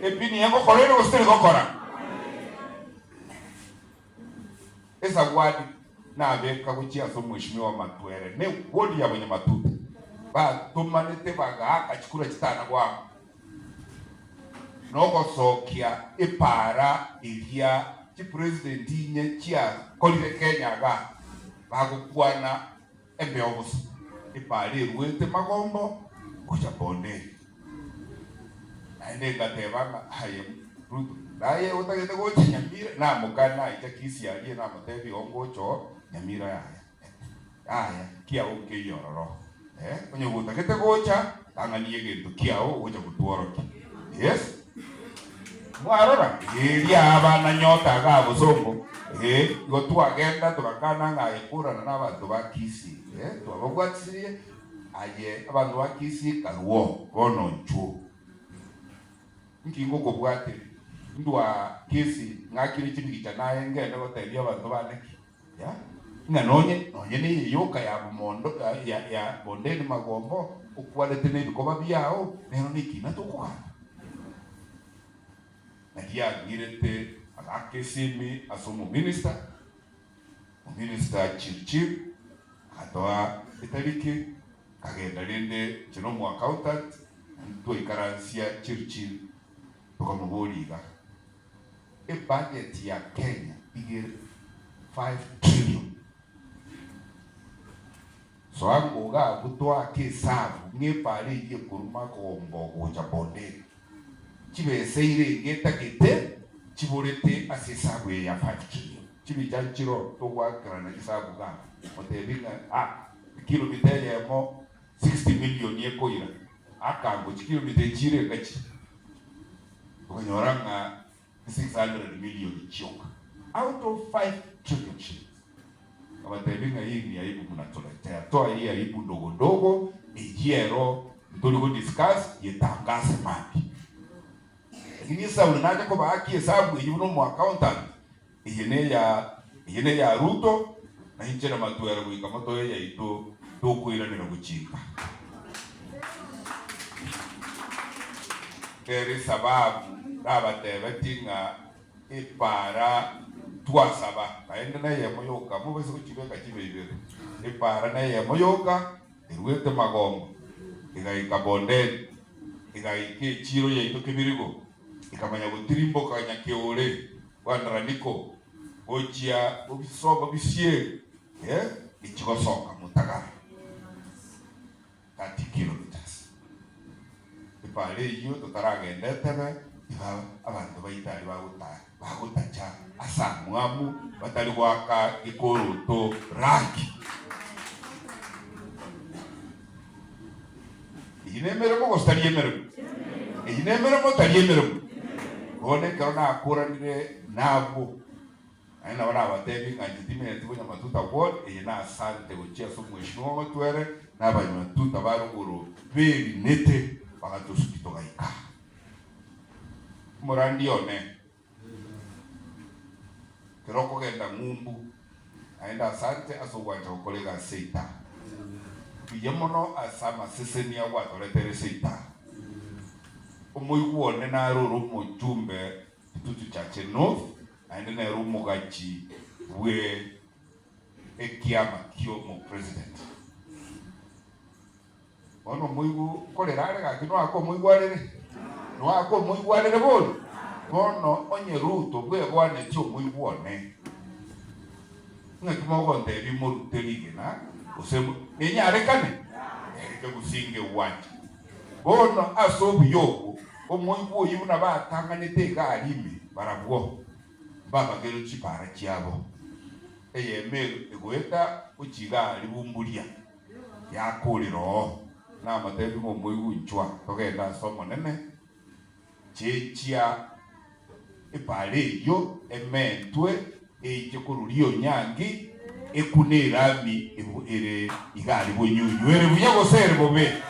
epini yango korero osteri gokora esa wadi na abeka kuchia so mheshimiwa Matwere ne wodi ya Matuta ba tumanete baga akachikura chitana kwa noko sokia ipara ilia chi president inye chia kolire Kenya ga bagukwana embe obus ipari ruete magombo kuja bonde ane gatebanga haye ruto naye utagete gocha Nyamira na mukana itakisi aliye na matebi ongocho Nyamira aya kia uke yororo kwenye utagete gocha tanganie gintu kiao gocha kutuoroki yes mwarora iria abana nyota ga busongo gotu agenda tubakana ngayekura na abantu bakisi twabogwatsirie aye abantu bakisi karuo bono nchu nkingo kubwate ndwa kisi ngakiri chibigita naye ngenda goteria abantu baneki ya nganonye ni yoka ya bumondo ya bondeni magombo ukwalete ne bikoba byao nero nikina tukwa nagia girete akesimi asomo minister Chirchir atoa itariki kagenda rende chino mu accountant to ikaransia Chirchir tukamuburiga budget ya Kenya igere 5 trillion so angoga butwa kesabu ngepale ye kuruma kombo gocha bonde chibeseire getakete chiborete asesabu ya 5 trillion chibijanchiro to wakrana isabu ga otebinga kilomita ya mo 60 million ye koira akango kilomita chire gachi kunyoranga 600 million choka out of 5 trillion shillings. Kama tebinga hii ni aibu mnatoletea toa hii aibu ndogo ndogo ijiero tuliko discuss yetangaze mapi lakini sasa unaje kwa haki hesabu yuno mu accountant yene ya Ruto na hinje na Matwere kuika moto ya ito tokuira ni guchika keri sababu abatebetinga ipara twasaba kaenda na ye moyoka mubese kuchibeka chibebere ipara na ye moyoka irwete magombo igaika bondeni igaike chiro ya ito kibirigo ikamanya gutirimbo kanya keore wanraniko ochia obisoba bisie ichikosoka mutagara 30 kilometers ipale iyo tutaragenda tebe abantu bayitari bagutacha asamwamu batari gwaka ikoroto raki inemere mo gostariemere bone kana akuranire nabo aina wana batebi kanjitime tukonya Matuta ward ina asante gochia so mheshimiwa Matwere na Matuta baruguru beri nete bagatusukito gaika morandi one kiroko genda ngumbu aenda asante asogwanja kolega seita biyemono asama sesenia watoletere seita umuiguone na ruru mujumbe tutu chache north aende na rumu gachi we ekiama kio mu president ono muigu kolerare gakino ako muiguarere no ako muiguarere bol ono onye Ruto bwe bwane tio muiguone ngakimo gonde bi muruterige na usemo ninyare kane ke gusinge wanje ono asobu yoko omuigu yuna batanganete galime barabwo baba gero chipara chiabo eyemero egoeta uchiga libumbulia yakuliro na matebi mo muigu nchwa togenda somo nene chechia ipale yo ementwe ejikururio nyangi ekunirami ere igali bonyunyu ere bunyago sere bobe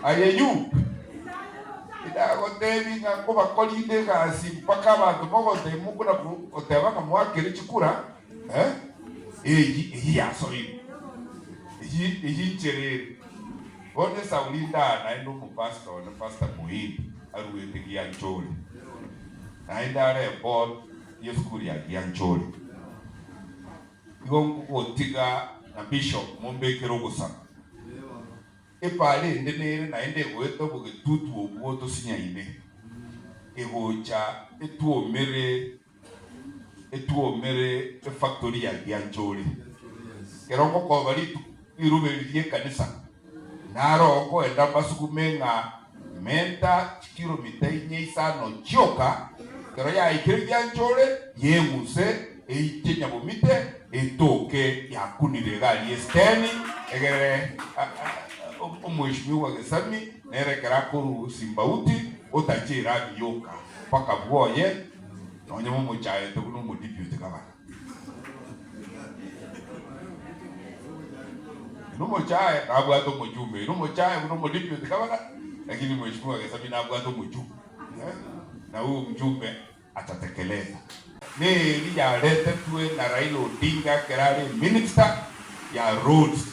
ayeyu idago tebi ngakuba kolinde kasi mpaka abantu mogote mukuna otebanga mwakere chikura eyi yaso eyi cherere One Saulinda naenda pastor na pastor Muhindi aruete Giancholi. Naenda ale ball ya skuli ya Giancholi. Igongo otiga na bishop Mombekero Gusana. Epale ndenere naende goeto bugetutu obuoto sinyaine. Egocha etuo mere factory ya Giancholi. Kerongo ko bali irubelie kanisa. Naro ko enda basukumenga menta kilomita 5 choka kero ya ikiri Giancholi yemuse eitenya bomite etoke yakunire gali esteni egere umweshimiwa Gesami nere karakuru Simbauti otachira biyoka paka bwoye nonyemo muchaye tukuno mu deputy governor numo chaye abwato mujumbe numo chaye kuno mu deputy governor lakini mheshimiwa Gesami na abwato mujumbe na huyo mjumbe atatekeleza ni ya lete tuwe na Raila Odinga kerare minister ya roads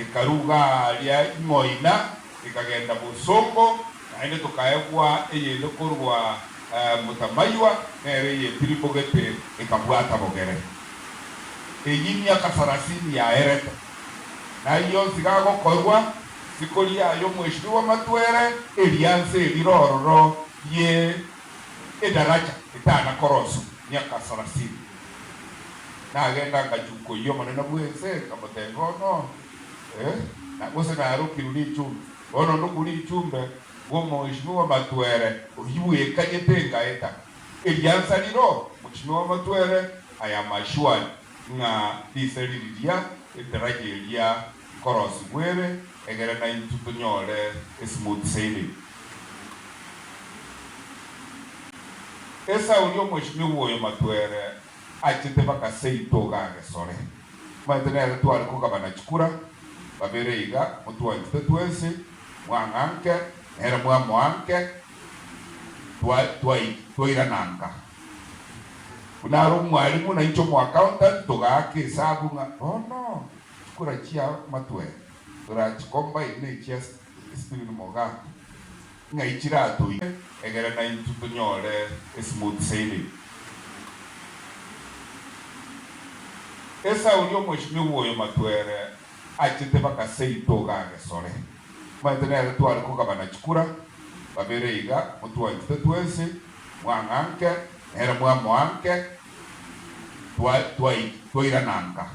ikaruga lya Moina ikagenda Busongo na ile tukaegwa eye lokorwa Mutamaywa nere ye Tripogete ikabwata Bogere eyimya kasarasini ya ereta na hiyo sigago korwa sikolia yo mheshimiwa Matwere elianse lirororo ye edaraja itana koroso nyaka sarasini na agenda ngajuko yo manena bwese kamotengo no na bose na aruki ruli chumbe ono ndukuli chumbe wo mheshimiwa Matwere uyiwe kajetenga eta eliansa liro mheshimiwa Matwere aya mashwani nga diselilia edaraja elia koroso bwere egera na intutunyole smooth sailing. Esa ulio mheshimiwa oyo Matwere achite baka seito gange sore maitenere twali kuka banachukura babereiga mutuwa twese mwanganke era mwanke twaira nanka unaro mwalimu na icho mu accountant togake sabunga no chukura chia Matwere tura chikomba ine chia spirit moga ngaichira to egera na intutunyole smooth sailing. Esa ulio mheshimiwa oyo Matwere achite baka seito gange sore maitenere twali kuka banachukura babereiga mutuwa twese mwanganke era mwanke twaira nanka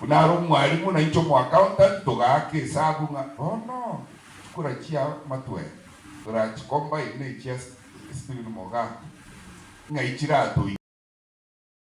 unaro mwalimu na icho mu accountant togake sabunga no chukura chia Matwere tura chikomba ine chia spirit moga ngaichira to